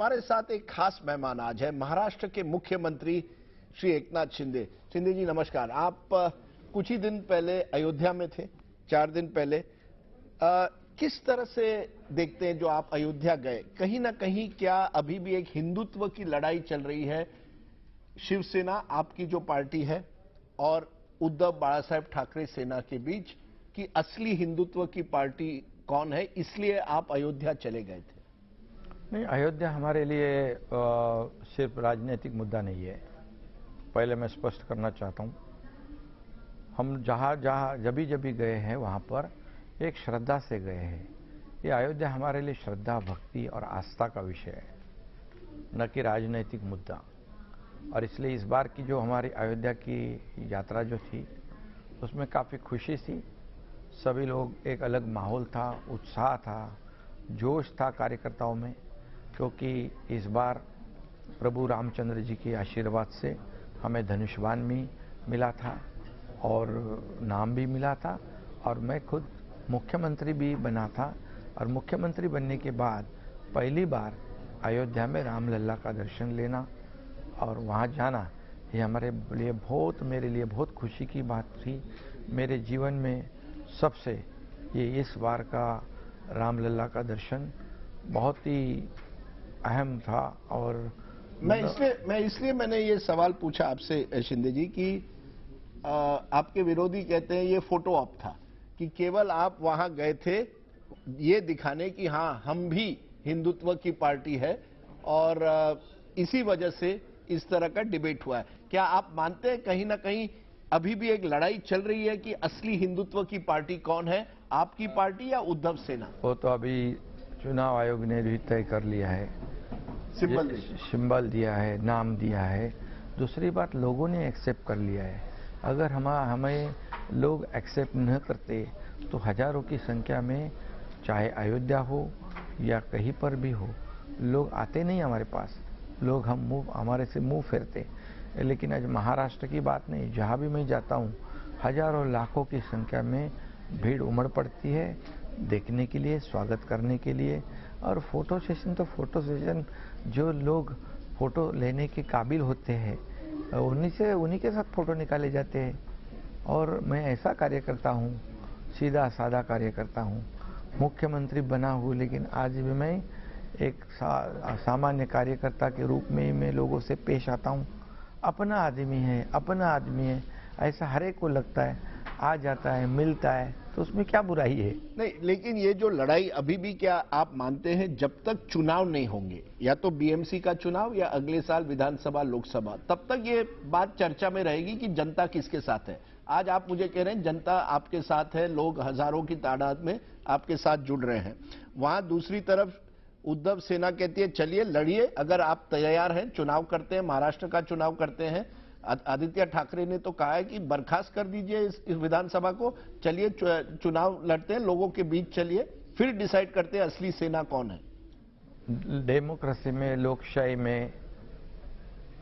हमारे साथ एक खास मेहमान आज है, महाराष्ट्र के मुख्यमंत्री श्री एकनाथ शिंदे। शिंदे जी नमस्कार। आप कुछ ही दिन पहले अयोध्या में थे, 4 दिन पहले। किस तरह से देखते हैं जो आप अयोध्या गए? कहीं ना कहीं क्या अभी भी एक हिंदुत्व की लड़ाई चल रही है शिवसेना, आपकी जो पार्टी है, और उद्धव बाला साहेब ठाकरे सेना के बीच, कि असली हिंदुत्व की पार्टी कौन है, इसलिए आप अयोध्या चले गए थे? नहीं, अयोध्या हमारे लिए सिर्फ राजनीतिक मुद्दा नहीं है। पहले मैं स्पष्ट करना चाहता हूँ, हम जहाँ जब भी गए हैं वहाँ पर एक श्रद्धा से गए हैं। ये अयोध्या हमारे लिए श्रद्धा, भक्ति और आस्था का विषय है, न कि राजनीतिक मुद्दा। और इसलिए इस बार की जो हमारी अयोध्या की यात्रा जो थी उसमें काफ़ी खुशी थी। सभी लोग, एक अलग माहौल था, उत्साह था, जोश था कार्यकर्ताओं में, क्योंकि इस बार प्रभु रामचंद्र जी के आशीर्वाद से हमें धनुष बाण भी मिला था और नाम भी मिला था, और मैं खुद मुख्यमंत्री भी बना था। और मुख्यमंत्री बनने के बाद पहली बार अयोध्या में रामलला का दर्शन लेना और वहाँ जाना, ये हमारे लिए मेरे लिए बहुत खुशी की बात थी। मेरे जीवन में सबसे ये इस बार का रामलला का दर्शन बहुत ही अहम था। और मैं इसलिए मैंने ये सवाल पूछा आपसे शिंदे जी कि आपके विरोधी कहते हैं ये फोटो ऑप था, कि केवल आप वहां गए थे ये दिखाने कि हाँ हम भी हिंदुत्व की पार्टी है, और इसी वजह से इस तरह का डिबेट हुआ है। क्या आप मानते हैं कहीं ना कहीं अभी भी एक लड़ाई चल रही है कि असली हिंदुत्व की पार्टी कौन है, आपकी पार्टी या उद्धव सेना? वो तो अभी चुनाव आयोग ने भी तय कर लिया है, सिंबल दिया है, नाम दिया है। दूसरी बात, लोगों ने एक्सेप्ट कर लिया है। अगर हमें लोग एक्सेप्ट न करते तो हजारों की संख्या में, चाहे अयोध्या हो या कहीं पर भी हो, लोग आते नहीं हमारे पास। लोग हमारे से मुंह फेरते। लेकिन आज महाराष्ट्र की बात नहीं, जहाँ भी मैं जाता हूँ हजारों लाखों की संख्या में भीड़ उमड़ पड़ती है देखने के लिए, स्वागत करने के लिए। और फोटो सेशन जो लोग फोटो लेने के काबिल होते हैं उन्हीं के साथ फोटो निकाले जाते हैं। और मैं ऐसा कार्यकर्ता हूँ, सीधा साधा कार्यकर्ता हूँ, मुख्यमंत्री बना हूँ, लेकिन आज भी मैं एक सामान्य कार्यकर्ता के रूप में ही मैं लोगों से पेश आता हूँ। अपना आदमी है, ऐसा हर एक को लगता है। आ जाता है, मिलता है, तो उसमें क्या बुराई है? नहीं, लेकिन ये जो लड़ाई अभी भी, क्या आप मानते हैं जब तक चुनाव नहीं होंगे, या तो बीएमसी का चुनाव या अगले साल विधानसभा लोकसभा, तब तक ये बात चर्चा में रहेगी कि जनता किसके साथ है? आज आप मुझे कह रहे हैं जनता आपके साथ है, लोग हजारों की तादाद में आपके साथ जुड़ रहे हैं। वहां दूसरी तरफ उद्धव सेना कहती है चलिए लड़िए, अगर आप तैयार हैं, चुनाव करते हैं, महाराष्ट्र का चुनाव करते हैं। आदित्य ठाकरे ने तो कहा है कि बर्खास्त कर दीजिए इस विधानसभा को, चलिए चुनाव लड़ते हैं, लोगों के बीच चलिए, फिर डिसाइड करते हैं असली सेना कौन है। डेमोक्रेसी में, लोकशाही में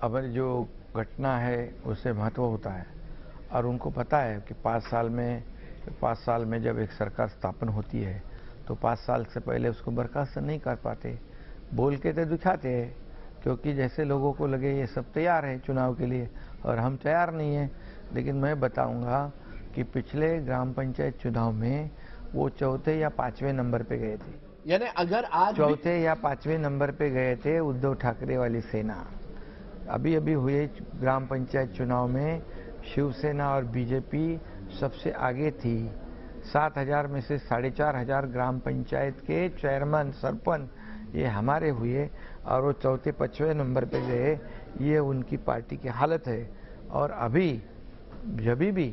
अब जो घटना है उससे महत्व होता है। और उनको पता है कि 5 साल में जब एक सरकार स्थापन होती है तो 5 साल से पहले उसको बर्खास्त नहीं कर पाते। बोल के तो दिखाते हैं, क्योंकि जैसे लोगों को लगे ये सब तैयार है चुनाव के लिए और हम तैयार नहीं हैं। लेकिन मैं बताऊंगा कि पिछले ग्राम पंचायत चुनाव में वो चौथे या 5वें नंबर पे गए थे। यानी अगर आज चौथे या 5वें नंबर पे गए थे उद्धव ठाकरे वाली सेना। अभी हुए ग्राम पंचायत चुनाव में शिवसेना और बीजेपी सबसे आगे थी। 7,000 में से 4,500 ग्राम पंचायत के चेयरमैन, सरपंच ये हमारे हुए, और वो चौथे 5वें नंबर पे गए। ये उनकी पार्टी की हालत है। और अभी जब भी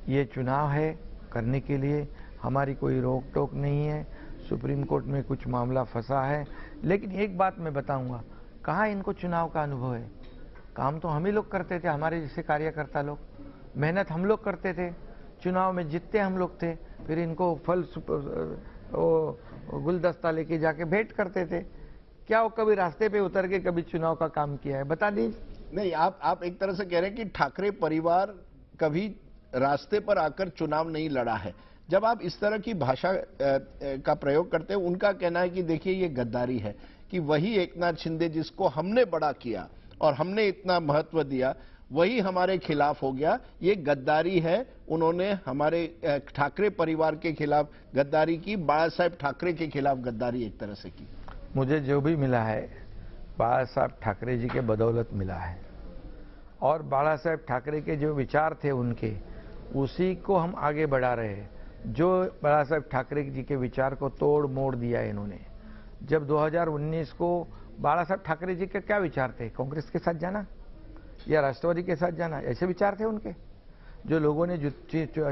ये चुनाव है करने के लिए हमारी कोई रोक टोक नहीं है। सुप्रीम कोर्ट में कुछ मामला फंसा है, लेकिन एक बात मैं बताऊंगा, कहाँ इनको चुनाव का अनुभव है? काम तो हम ही लोग करते थे, हमारे जैसे कार्यकर्ता लोग, मेहनत हम लोग करते थे, चुनाव में जीतते हम लोग थे, फिर इनको गुलदस्ता लेके जाके भेंट करते थे। क्या वो कभी रास्ते पे उतर के कभी चुनाव का काम किया है? बता दीजिए। नहीं, आप एक तरह से कह रहे हैं कि ठाकरे परिवार कभी रास्ते पर आकर चुनाव नहीं लड़ा है। जब आप इस तरह की भाषा का प्रयोग करते हैं, उनका कहना है कि देखिए ये गद्दारी है। कि वही एकनाथ शिंदे जिसको हमने बड़ा किया और हमने इतना महत्व दिया, वही हमारे खिलाफ हो गया। ये गद्दारी है। उन्होंने हमारे ठाकरे परिवार के खिलाफ गद्दारी की, बाला साहेब ठाकरे के खिलाफ गद्दारी एक तरह से की। मुझे जो भी मिला है बाला साहब ठाकरे जी के बदौलत मिला है, और बाला साहेब ठाकरे के जो विचार थे उनके, उसी को हम आगे बढ़ा रहे हैं। जो बाला साहेब ठाकरे जी के विचार को तोड़ मोड़ दिया इन्होंने। जब 2019 को बाला साहेब ठाकरे जी के क्या विचार थे? कांग्रेस के साथ जाना या राष्ट्रवादी के साथ जाना, ऐसे विचार थे उनके। जो लोगों ने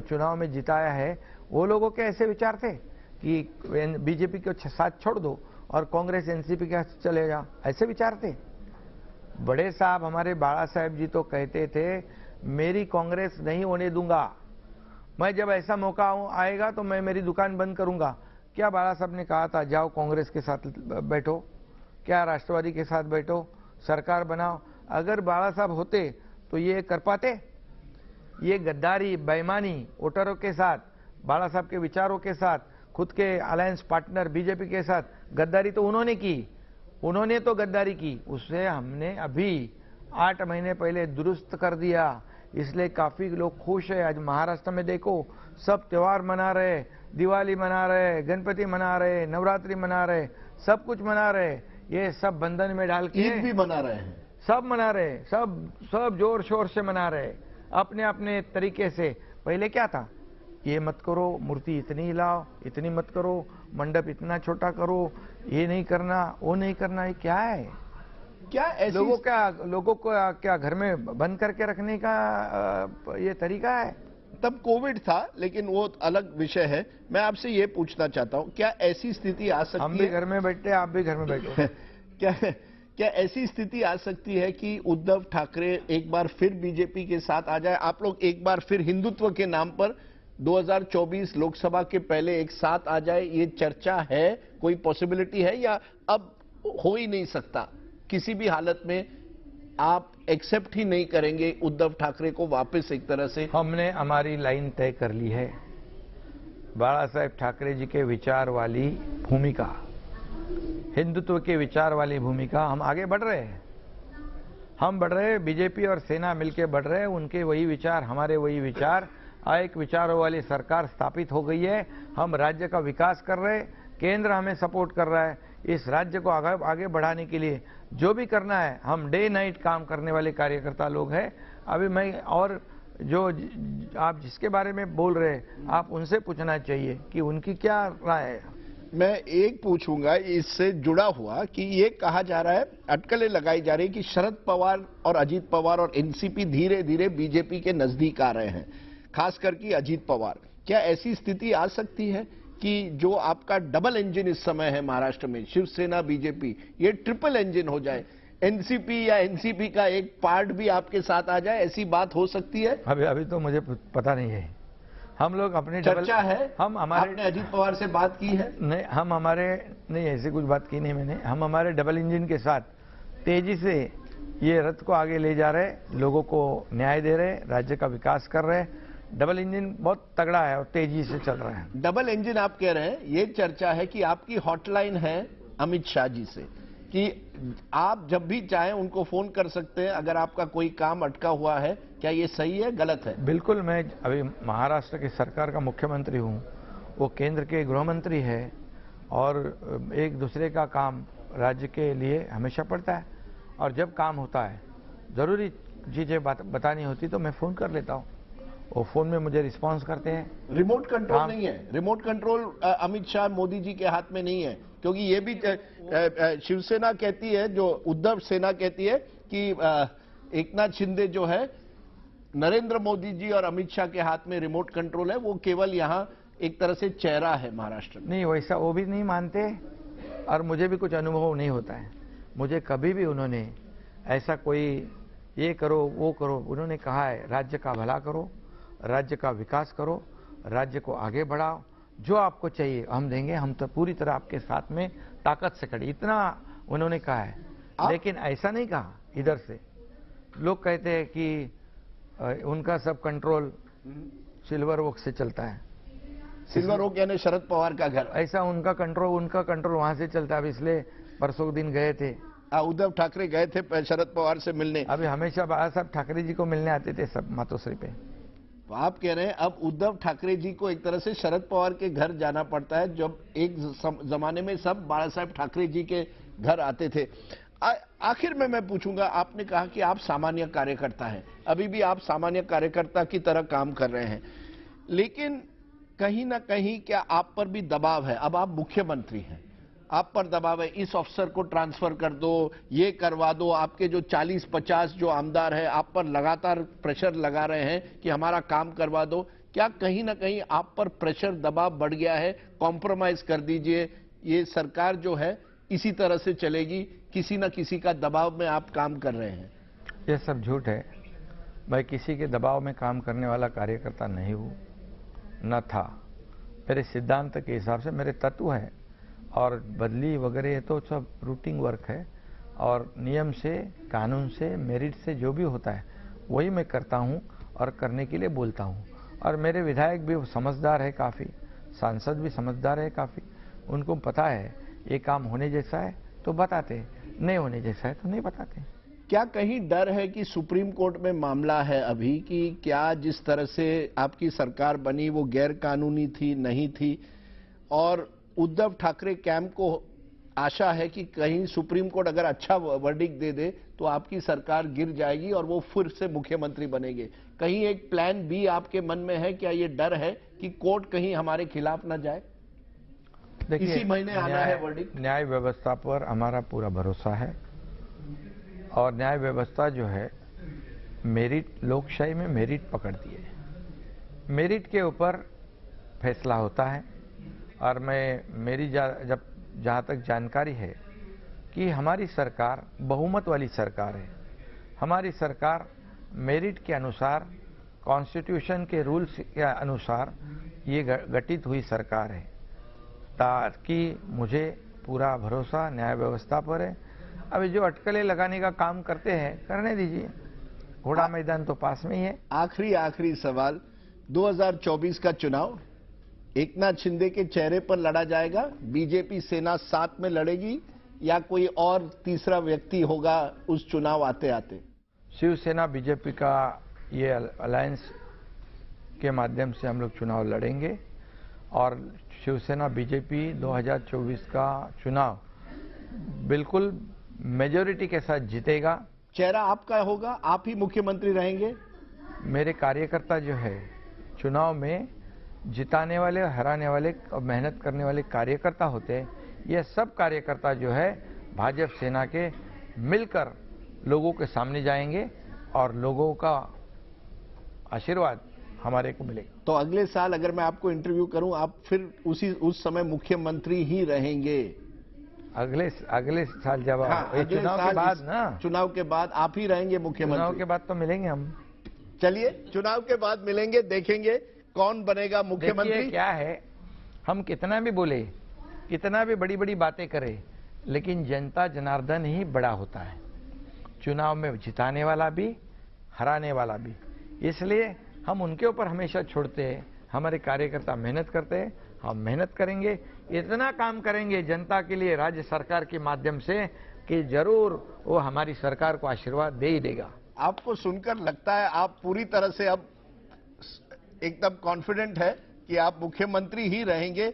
चुनाव में जिताया है, वो लोगों के ऐसे विचार थे कि बीजेपी को साथ छोड़ दो और कांग्रेस एनसीपी के साथ चले जाओ, ऐसे विचार थे। बड़े साहब हमारे बाला साहेब जी तो कहते थे, मेरी कांग्रेस नहीं होने दूंगा, मैं जब ऐसा मौका आएगा तो मैं मेरी दुकान बंद करूंगा। क्या बाला साहब ने कहा था जाओ कांग्रेस के साथ बैठो, क्या राष्ट्रवादी के साथ बैठो, सरकार बनाओ? अगर बाला साहब होते तो ये कर पाते? ये गद्दारी, बेईमानी वोटरों के साथ, बाला साहब के विचारों के साथ, खुद के अलायंस पार्टनर बीजेपी के साथ गद्दारी तो उन्होंने की। उन्होंने तो गद्दारी की, उससे हमने अभी 8 महीने पहले दुरुस्त कर दिया। इसलिए काफी लोग खुश है। आज महाराष्ट्र में देखो, सब त्योहार मना रहे, दिवाली मना रहे, गणपति मना रहे, नवरात्रि मना रहे, सब कुछ मना रहे। ये सब बंधन में डाल के ईद भी मना रहे हैं, सब मना रहे, सब जोर शोर से मना रहे अपने अपने तरीके से। पहले क्या था? ये मत करो, मूर्ति इतनी लाओ, इतनी मत करो, मंडप इतना छोटा करो, ये नहीं करना, वो नहीं करना। ये क्या है? क्या ऐसी लोगों को क्या घर में बंद करके रखने का ये तरीका है? तब कोविड था, लेकिन वो अलग विषय है। मैं आपसे ये पूछना चाहता हूं, क्या ऐसी स्थिति आ सकती है? हम भी घर में बैठे, आप भी घर में बैठो। क्या ऐसी स्थिति आ सकती है कि उद्धव ठाकरे एक बार फिर बीजेपी के साथ आ जाए? आप लोग एक बार फिर हिंदुत्व के नाम पर 2024 लोकसभा के पहले एक साथ आ जाए, ये चर्चा है? कोई पॉसिबिलिटी है या अब हो ही नहीं सकता? किसी भी हालत में आप एक्सेप्ट ही नहीं करेंगे उद्धव ठाकरे को वापस एक तरह से? हमने हमारी लाइन तय कर ली है। बाला साहेब ठाकरे जी के विचार वाली भूमिका, हिंदुत्व के विचार वाली भूमिका, हम आगे बढ़ रहे हैं। हम बढ़ रहे हैं, बीजेपी और सेना मिलकर बढ़ रहे हैं। उनके वही विचार, हमारे वही विचार, एक विचारों वाली सरकार स्थापित हो गई है। हम राज्य का विकास कर रहे हैं, केंद्र हमें सपोर्ट कर रहा है। इस राज्य को आगे बढ़ाने के लिए जो भी करना है, हम डे नाइट काम करने वाले कार्यकर्ता लोग हैं। अभी मैं और जो आप जिसके बारे में बोल रहे हैं, आप उनसे पूछना चाहिए कि उनकी क्या राय है। मैं एक पूछूंगा इससे जुड़ा हुआ कि ये कहा जा रहा है, अटकलें लगाई जा रही कि शरद पवार और अजीत पवार और एनसीपी धीरे धीरे बीजेपी के नजदीक आ रहे हैं, खास करके अजीत पवार। क्या ऐसी स्थिति आ सकती है कि जो आपका डबल इंजन इस समय है महाराष्ट्र में, शिवसेना बीजेपी, ये ट्रिपल इंजन हो जाए? एनसीपी या एनसीपी का एक पार्ट भी आपके साथ आ जाए, ऐसी बात हो सकती है? अभी तो मुझे पता नहीं है। हम लोग अपने चर्चा है, हम हमारे आपने अजीत पवार से बात की है? नहीं, हम हमारे नहीं, ऐसी कुछ बात की नहीं मैंने। हम हमारे डबल इंजन के साथ तेजी से ये रथ को आगे ले जा रहे, लोगों को न्याय दे रहे, राज्य का विकास कर रहे। डबल इंजन बहुत तगड़ा है और तेजी से चल रहा है। डबल इंजन आप कह रहे हैं। ये चर्चा है कि आपकी हॉटलाइन है अमित शाह जी से कि आप जब भी चाहें उनको फोन कर सकते हैं अगर आपका कोई काम अटका हुआ है। क्या ये सही है, गलत है? बिल्कुल। मैं अभी महाराष्ट्र की सरकार का मुख्यमंत्री हूँ, वो केंद्र के गृह मंत्री है, और एक दूसरे का काम राज्य के लिए हमेशा पड़ता है। और जब काम होता है, जरूरी चीजें बतानी होती तो मैं फोन कर लेता हूँ, वो फोन में मुझे रिस्पांस करते हैं। रिमोट कंट्रोल नहीं है? रिमोट कंट्रोल अमित शाह मोदी जी के हाथ में नहीं है? क्योंकि ये भी शिवसेना कहती है, जो उद्धव सेना कहती है कि एकनाथ शिंदे जो है, नरेंद्र मोदी जी और अमित शाह के हाथ में रिमोट कंट्रोल है, वो केवल यहाँ एक तरह से चेहरा है महाराष्ट्र में। नहीं, वैसा वो भी नहीं मानते, और मुझे भी कुछ अनुभव नहीं होता है। मुझे कभी भी उन्होंने ऐसा कोई ये करो वो करो, उन्होंने कहा है राज्य का भला करो, राज्य का विकास करो, राज्य को आगे बढ़ाओ, जो आपको चाहिए हम देंगे, हम तो पूरी तरह आपके साथ में ताकत से खड़े, इतना उन्होंने कहा है। लेकिन ऐसा नहीं कहा इधर से। लोग कहते हैं कि उनका सब कंट्रोल सिल्वर ओक से चलता है। सिल्वर ओक यानी शरद पवार का घर? ऐसा उनका कंट्रोल वहां से चलता है। इसलिए परसों दिन गए थे। उद्धव ठाकरे गए थे शरद पवार से मिलने। अभी हमेशा बाला साहब ठाकरे जी को मिलने आते थे सब मातोश्री पे। तो आप कह रहे हैं अब उद्धव ठाकरे जी को एक तरह से शरद पवार के घर जाना पड़ता है, जब एक जमाने में सब बाला साहब ठाकरे जी के घर आते थे। आखिर में मैं पूछूंगा, आपने कहा कि आप सामान्य कार्यकर्ता हैं, अभी भी आप सामान्य कार्यकर्ता की तरह काम कर रहे हैं, लेकिन कहीं ना कहीं क्या आप पर भी दबाव है? अब आप मुख्यमंत्री हैं, आप पर दबाव है, इस अफसर को ट्रांसफर कर दो, ये करवा दो। आपके जो 40-50 जो आमदार हैं आप पर लगातार प्रेशर लगा रहे हैं कि हमारा काम करवा दो। क्या कहीं ना कहीं आप पर प्रेशर दबाव बढ़ गया है? कॉम्प्रोमाइज कर दीजिए, ये सरकार जो है इसी तरह से चलेगी, किसी न किसी का दबाव में आप काम कर रहे हैं। ये सब झूठ है। मैं किसी के दबाव में काम करने वाला कार्यकर्ता नहीं हूँ, न था। मेरे सिद्धांत के हिसाब से मेरे तत्व हैं, और बदली वगैरह तो सब रूटीन वर्क है, और नियम से, कानून से, मेरिट से जो भी होता है वही मैं करता हूँ और करने के लिए बोलता हूँ। और मेरे विधायक भी समझदार है काफ़ी, सांसद भी समझदार है काफ़ी, उनको पता है ये काम होने जैसा है तो बताते, नहीं होने जैसा है तो नहीं बताते। क्या कहीं डर है कि सुप्रीम कोर्ट में मामला है अभी कि क्या जिस तरह से आपकी सरकार बनी वो गैर कानूनी थी, नहीं थी, और उद्धव ठाकरे कैंप को आशा है कि कहीं सुप्रीम कोर्ट अगर अच्छा वर्डिक्ट दे दे तो आपकी सरकार गिर जाएगी और वो फिर से मुख्यमंत्री बनेंगे? कहीं एक प्लान बी आपके मन में है? क्या ये डर है कि कोर्ट कहीं हमारे खिलाफ ना जाए? देखिए, इसी महीने आना है वर्डिक्ट। न्याय व्यवस्था पर हमारा पूरा भरोसा है, और न्याय व्यवस्था जो है मेरिट, लोकशाही में मेरिट पकड़ती है, मेरिट के ऊपर फैसला होता है। और मेरी जहाँ तक जानकारी है कि हमारी सरकार बहुमत वाली सरकार है। हमारी सरकार मेरिट के अनुसार, कॉन्स्टिट्यूशन के रूल्स के अनुसार ये गठित हुई सरकार है, ताकि मुझे पूरा भरोसा न्याय व्यवस्था पर है। अभी जो अटकलें लगाने का काम करते हैं करने दीजिए, घोड़ा मैदान तो पास में ही है। आखिरी सवाल, 2024 का चुनाव एकनाथ शिंदे के चेहरे पर लड़ा जाएगा? बीजेपी सेना साथ में लड़ेगी या कोई और तीसरा व्यक्ति होगा उस चुनाव आते आते? शिवसेना बीजेपी का ये अलायंस के माध्यम से हम लोग चुनाव लड़ेंगे, और शिवसेना बीजेपी 2024 का चुनाव बिल्कुल मेजॉरिटी के साथ जीतेगा। चेहरा आपका होगा, आप ही मुख्यमंत्री रहेंगे? मेरे कार्यकर्ता जो है चुनाव में जिताने वाले, हराने वाले और मेहनत करने वाले कार्यकर्ता होते हैं। ये सब कार्यकर्ता जो है भाजपा सेना के मिलकर लोगों के सामने जाएंगे और लोगों का आशीर्वाद हमारे को मिलेगा। तो अगले साल अगर मैं आपको इंटरव्यू करूं, आप फिर उस समय मुख्यमंत्री ही रहेंगे? अगले साल जब चुनाव के बाद ना, चुनाव के बाद आप ही रहेंगे मुख्यमंत्री? चुनाव के बाद तो मिलेंगे हम। चलिए, चुनाव के बाद मिलेंगे, देखेंगे कौन बनेगा मुख्यमंत्री। क्या है, हम कितना भी बोले, कितना भी बड़ी बड़ी बातें करें, लेकिन जनता जनार्दन ही बड़ा होता है। चुनाव में जिताने वाला भी, हराने वाला भी। इसलिए हम उनके ऊपर हमेशा छोड़ते हैं। हमारे कार्यकर्ता मेहनत करते हैं, हम मेहनत करेंगे, इतना काम करेंगे जनता के लिए राज्य सरकार के माध्यम से कि जरूर वो हमारी सरकार को आशीर्वाद दे ही देगा। आपको सुनकर लगता है आप पूरी तरह से अब एकदम कॉन्फिडेंट है कि आप मुख्यमंत्री ही रहेंगे।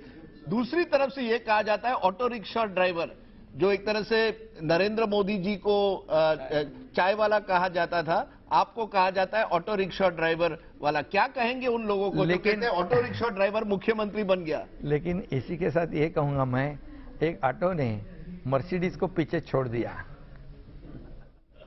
दूसरी तरफ से यह कहा जाता है ऑटो रिक्शा ड्राइवर, जो एक तरह से नरेंद्र मोदी जी को चाय वाला कहा जाता था, आपको कहा जाता है ऑटो रिक्शा ड्राइवर वाला। क्या कहेंगे उन लोगों को जो कहते हैं ऑटो रिक्शा ड्राइवर मुख्यमंत्री बन गया? लेकिन इसी के साथ ये कहूंगा मैं, एक ऑटो ने मर्सिडीज को पीछे छोड़ दिया।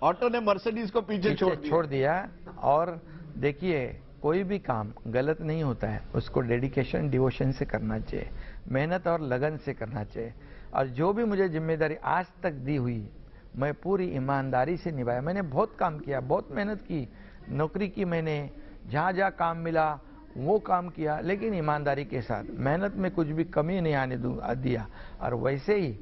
ऑटो ने मर्सिडीज को पीछे छोड़ दिया। और देखिए, कोई भी काम गलत नहीं होता है, उसको डेडिकेशन, डिवोशन से करना चाहिए, मेहनत और लगन से करना चाहिए। और जो भी मुझे जिम्मेदारी आज तक दी हुई, मैं पूरी ईमानदारी से निभाया। मैंने बहुत काम किया, बहुत मेहनत की, नौकरी की, मैंने जहाँ जहाँ काम मिला वो काम किया, लेकिन ईमानदारी के साथ, मेहनत में कुछ भी कमी नहीं आने दिया। और वैसे ही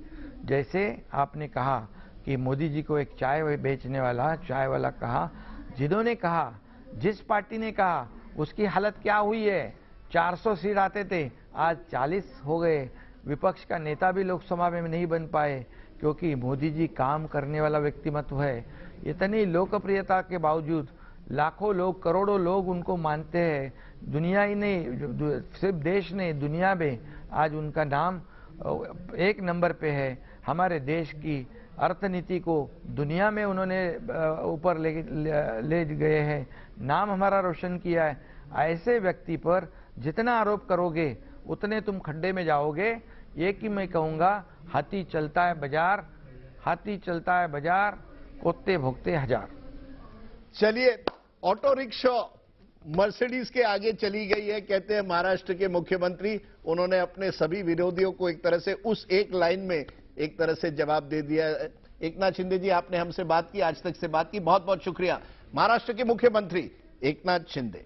जैसे आपने कहा कि मोदी जी को एक चाय बेचने वाला, चाय वाला कहा, जिन्होंने कहा, जिस पार्टी ने कहा, उसकी हालत क्या हुई है। 400 सीट आते थे, आज 40 हो गए। विपक्ष का नेता भी लोकसभा में नहीं बन पाए क्योंकि मोदी जी काम करने वाला व्यक्तिमत्व है। इतनी लोकप्रियता के बावजूद लाखों लोग, करोड़ों लोग उनको मानते हैं। दुनिया ही नहीं, सिर्फ देश नहीं, दुनिया में आज उनका नाम एक नंबर पे है। हमारे देश की अर्थनीति को दुनिया में उन्होंने ऊपर ले गए हैं, नाम हमारा रोशन किया है। ऐसे व्यक्ति पर जितना आरोप करोगे उतने तुम खड्डे में जाओगे। एक ही मैं कहूंगा, हाथी चलता है बाजार, हाथी चलता है बाजार, कुत्ते भोगते हजार। चलिए, ऑटो रिक्शा मर्सिडीज के आगे चली गई है, कहते हैं महाराष्ट्र के मुख्यमंत्री। उन्होंने अपने सभी विरोधियों को एक तरह से उस एक लाइन में एक तरह से जवाब दे दिया। एकनाथ शिंदे जी, आपने हमसे बात की, आज तक से बात की, बहुत बहुत शुक्रिया। महाराष्ट्र के मुख्यमंत्री एकनाथ शिंदे।